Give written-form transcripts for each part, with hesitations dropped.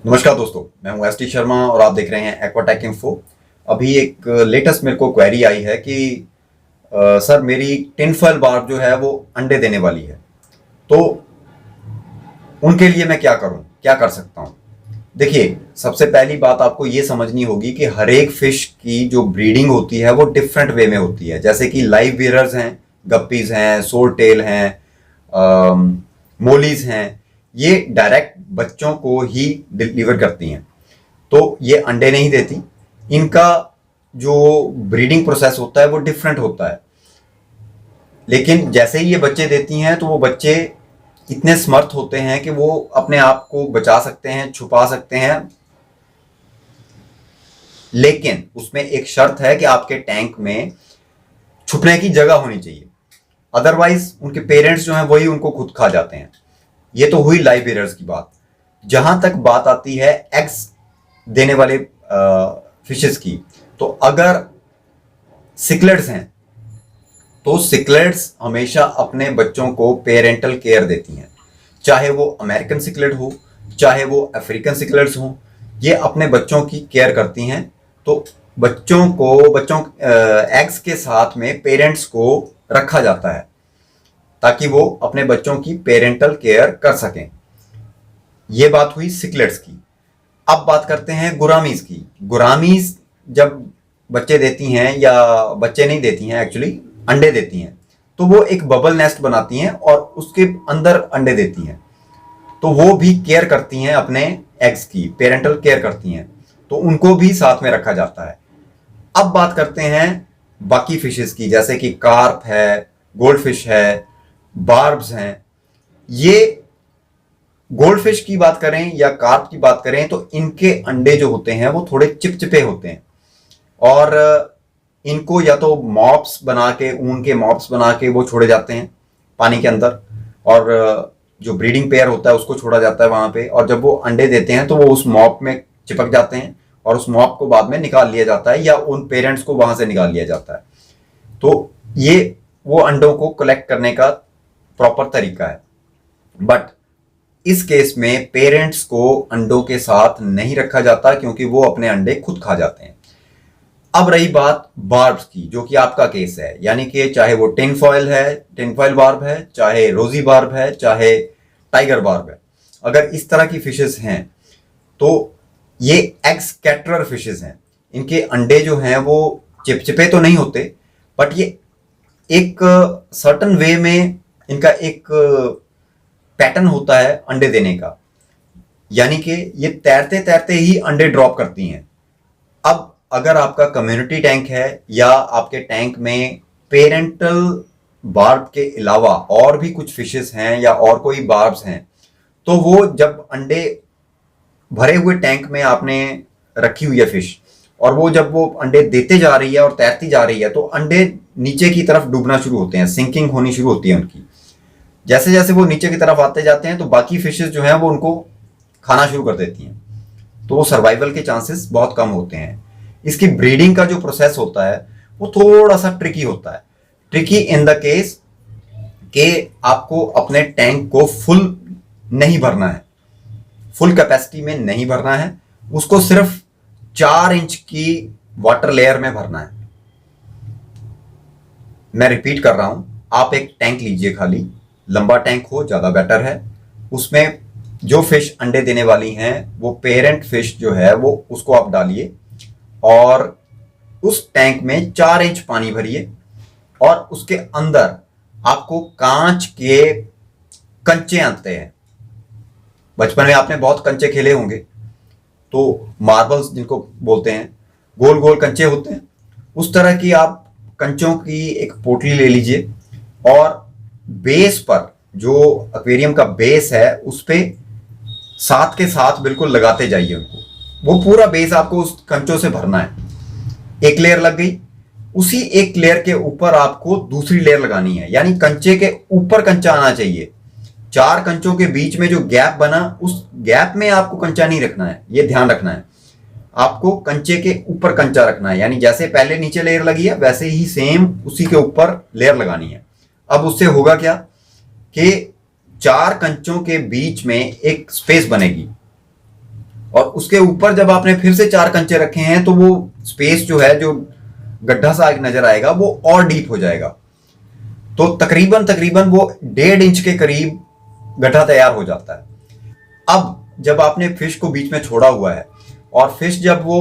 नमस्कार दोस्तों, मैं हूं एस टी शर्मा और आप देख रहे हैं एक्वाटेक इन्फो। अभी एक लेटेस्ट मेरे को क्वेरी आई है कि सर मेरी टिन फॉयल बार्ब जो है वो अंडे देने वाली है, तो उनके लिए मैं क्या करूं, क्या कर सकता हूं। देखिए, सबसे पहली बात आपको ये समझनी होगी कि हर एक फिश की जो ब्रीडिंग होती है वो डिफरेंट वे में होती है। जैसे कि लाइव बीयरर्स हैं, गप्पीज हैं, सोर टेल हैं, मोलीज हैं, ये डायरेक्ट बच्चों को ही डिलीवर करती हैं, तो ये अंडे नहीं देती। इनका जो ब्रीडिंग प्रोसेस होता है वो डिफरेंट होता है, लेकिन जैसे ही ये बच्चे देती हैं तो वो बच्चे इतने समर्थ होते हैं कि वो अपने आप को बचा सकते हैं, छुपा सकते हैं। लेकिन उसमें एक शर्त है कि आपके टैंक में छुपने की जगह होनी चाहिए, अदरवाइज उनके पेरेंट्स जो हैं वही उनको खुद खा जाते हैं। ये तो हुई लाइव बीयरर्स की बात। जहां तक बात आती है एग्स देने वाले फिशेस की, तो अगर सिक्लेट्स हैं तो सिक्लेट्स हमेशा अपने बच्चों को पेरेंटल केयर देती हैं, चाहे वो अमेरिकन सिक्लेट हो, चाहे वो अफ्रीकन सिक्लेट्स हो, ये अपने बच्चों की केयर करती हैं। तो बच्चों एग्स के साथ में पेरेंट्स को रखा जाता है ताकि वो अपने बच्चों की पेरेंटल केयर कर सकें। ये बात हुई सिक्लेट्स की। अब बात करते हैं गुरामीज की। गुरामीज जब बच्चे देती हैं, या बच्चे नहीं देती हैं, एक्चुअली अंडे देती हैं, तो वो एक बबल नेस्ट बनाती हैं और उसके अंदर अंडे देती हैं। तो वो भी केयर करती हैं अपने एग्स की, पेरेंटल केयर करती हैं, तो उनको भी साथ में रखा जाता है। अब बात करते हैं बाकी फिशेस की, जैसे कि कार्प है, गोल्ड फिश है, बार्ब्स हैं। ये गोल्ड फिश की बात करें या कार्प की बात करें तो इनके अंडे जो होते हैं वो थोड़े चिपचिपे होते हैं, और इनको या तो मॉप्स बना के, ऊन के मॉप्स बना के वो छोड़े जाते हैं पानी के अंदर, और जो ब्रीडिंग पेयर होता है उसको छोड़ा जाता है वहां पे, और जब वो अंडे देते हैं तो वो उस मॉप में चिपक जाते हैं और उस मॉप को बाद में निकाल लिया जाता है, या उन पेरेंट्स को वहां से निकाल लिया जाता है। तो ये वो अंडों को कलेक्ट करने का प्रॉपर तरीका है। बट इस केस में पेरेंट्स को अंडों के साथ नहीं रखा जाता, क्योंकि वो अपने अंडे खुद खा जाते हैं। अब रही बात बार्ब्स की, जो कि आपका केस है, यानी कि चाहे वो टिन फॉयल बार्ब है, चाहे रोजी बार्ब है, चाहे टाइगर बार्ब है, अगर इस तरह की फिशेस हैं तो ये एग स्कैटरर फिशेस हैं। इनके अंडे जो हैं वो चिपचिपे तो नहीं होते, बट ये एक सर्टन वे में इनका एक पैटर्न होता है अंडे देने का, यानी कि ये तैरते तैरते ही अंडे ड्रॉप करती हैं। अब अगर आपका कम्युनिटी टैंक है, या आपके टैंक में पेरेंटल बार्ब के अलावा और भी कुछ फिशेस हैं या और कोई बार्ब्स हैं, तो वो जब अंडे भरे हुए टैंक में आपने रखी हुई है फिश, और वो जब वो अंडे देते जा रही है और तैरती जा रही है, तो अंडे नीचे की तरफ डूबना शुरू होते हैं, सिंकिंग होनी शुरू होती है उनकी। जैसे जैसे वो नीचे की तरफ आते जाते हैं तो बाकी फिशेस जो हैं वो उनको खाना शुरू कर देती हैं, तो वो सर्वाइवल के चांसेस बहुत कम होते हैं। इसकी ब्रीडिंग का जो प्रोसेस होता है वो थोड़ा सा ट्रिकी होता है। ट्रिकी इन द केस कि आपको अपने टैंक को फुल नहीं भरना है, फुल कैपेसिटी में नहीं भरना है, उसको सिर्फ 4 इंच की वाटर लेयर में भरना है। मैं रिपीट कर रहा हूं, आप एक टैंक लीजिए, खाली लंबा टैंक हो ज्यादा बेटर है। उसमें जो फिश अंडे देने वाली हैं वो पेरेंट फिश जो है वो उसको आप डालिए, और उस टैंक में 4 इंच पानी भरिए, और उसके अंदर आपको कांच के कंचे आते हैं। बचपन में आपने बहुत कंचे खेले होंगे, तो मार्बल्स जिनको बोलते हैं, गोल गोल कंचे होते हैं, उस तरह की आप कंचों की एक पोटली ले लीजिए, और बेस पर जो एक्वेरियम का बेस है उस पे साथ के साथ बिल्कुल लगाते जाइए उनको। वो पूरा बेस आपको उस कंचों से भरना है। एक लेयर लग गई, उसी एक लेयर के ऊपर आपको दूसरी लेयर लगानी है, यानी कंचे के ऊपर कंचा आना चाहिए। 4 कंचों के बीच में जो गैप बना, उस गैप में आपको कंचा नहीं रखना है, ये ध्यान रखना है। आपको कंचे के ऊपर कंचा रखना है, यानी जैसे पहले नीचे लेयर लगी है वैसे ही सेम उसी के ऊपर लेयर लगानी है। अब उससे होगा क्या कि 4 कंचों के बीच में एक स्पेस बनेगी, और उसके ऊपर जब आपने फिर से 4 कंचे रखे हैं तो वो स्पेस जो है, जो गड्ढा सा नजर आएगा, वो और डीप हो जाएगा। तो तकरीबन तकरीबन वो 1.5 इंच के करीब गड्ढा तैयार हो जाता है। अब जब आपने फिश को बीच में छोड़ा हुआ है और फिश जब वो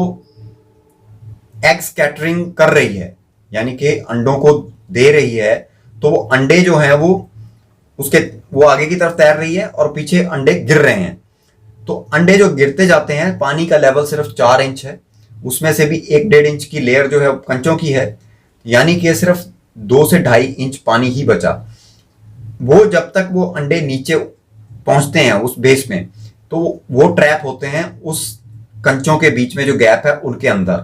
एग स्कैटरिंग कर रही है, यानी कि अंडों को दे रही है, तो वो अंडे जो हैं वो आगे की तरफ तैर रही है और पीछे अंडे गिर रहे हैं। तो अंडे जो गिरते जाते हैं, पानी का लेवल सिर्फ 4 इंच है, उसमें से भी 1-1.5 इंच की लेयर जो है कंचों की है, यानी कि सिर्फ 2 से 2.5 इंच पानी ही बचा। वो जब तक वो अंडे नीचे पहुंचते हैं उस बेस में, तो वो ट्रैप होते हैं उस कंचों के बीच में जो गैप है उनके अंदर।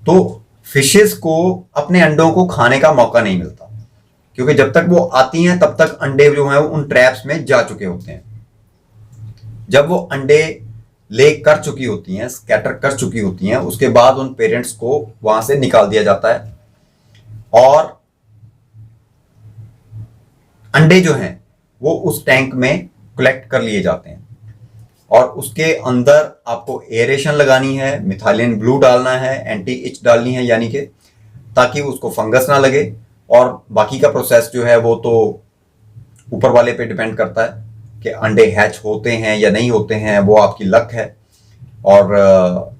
तो फिशेस को अपने अंडों को खाने का मौका नहीं मिलता, क्योंकि जब तक वो आती हैं तब तक अंडे जो हैं उन ट्रैप्स में जा चुके होते हैं। जब वो अंडे ले कर चुकी होती हैं, स्कैटर कर चुकी होती हैं, उसके बाद उन पेरेंट्स को वहां से निकाल दिया जाता है और अंडे जो हैं वो उस टैंक में कलेक्ट कर लिए जाते हैं। और उसके अंदर आपको एरेशन लगानी है, मिथाइलिन ब्लू डालना है, एंटी इच डालनी है, यानी कि ताकि उसको फंगस ना लगे। और बाकी का प्रोसेस जो है वो तो ऊपर वाले पे डिपेंड करता है कि अंडे हैच होते हैं या नहीं होते हैं, वो आपकी लक है। और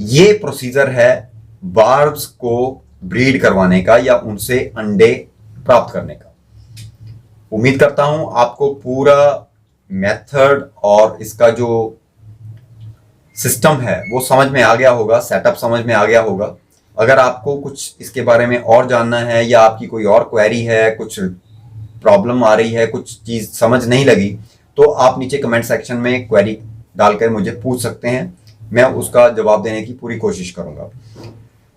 ये प्रोसीजर है बार्ब्स को ब्रीड करवाने का या उनसे अंडे प्राप्त करने का। उम्मीद करता हूं आपको पूरा मेथड और इसका जो सिस्टम है वो समझ में आ गया होगा, सेटअप समझ में आ गया होगा। अगर आपको कुछ इसके बारे में और जानना है या आपकी कोई और क्वेरी है, कुछ प्रॉब्लम आ रही है, कुछ चीज़ समझ नहीं लगी, तो आप नीचे कमेंट सेक्शन में क्वेरी डालकर मुझे पूछ सकते हैं, मैं उसका जवाब देने की पूरी कोशिश करूंगा।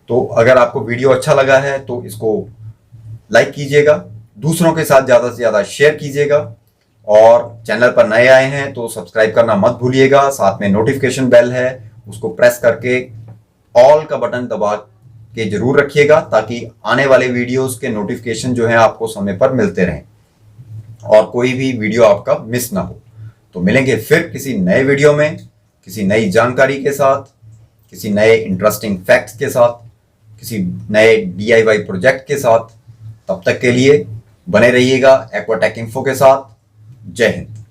तो अगर आपको वीडियो अच्छा लगा है तो इसको लाइक कीजिएगा, दूसरों के साथ ज़्यादा से ज़्यादा शेयर कीजिएगा, और चैनल पर नए आए हैं तो सब्सक्राइब करना मत भूलिएगा। साथ में नोटिफिकेशन बेल है, उसको प्रेस करके ऑल का बटन दबा के जरूर रखिएगा, ताकि आने वाले वीडियोस के नोटिफिकेशन जो है आपको समय पर मिलते रहें और कोई भी वीडियो आपका मिस ना हो। तो मिलेंगे फिर किसी नए वीडियो में, किसी नई जानकारी के साथ, किसी नए इंटरेस्टिंग फैक्ट्स के साथ, किसी नए DIY प्रोजेक्ट के साथ। तब तक के लिए बने रहिएगा एक्वाटेक इन्फो के साथ। जय हिंद।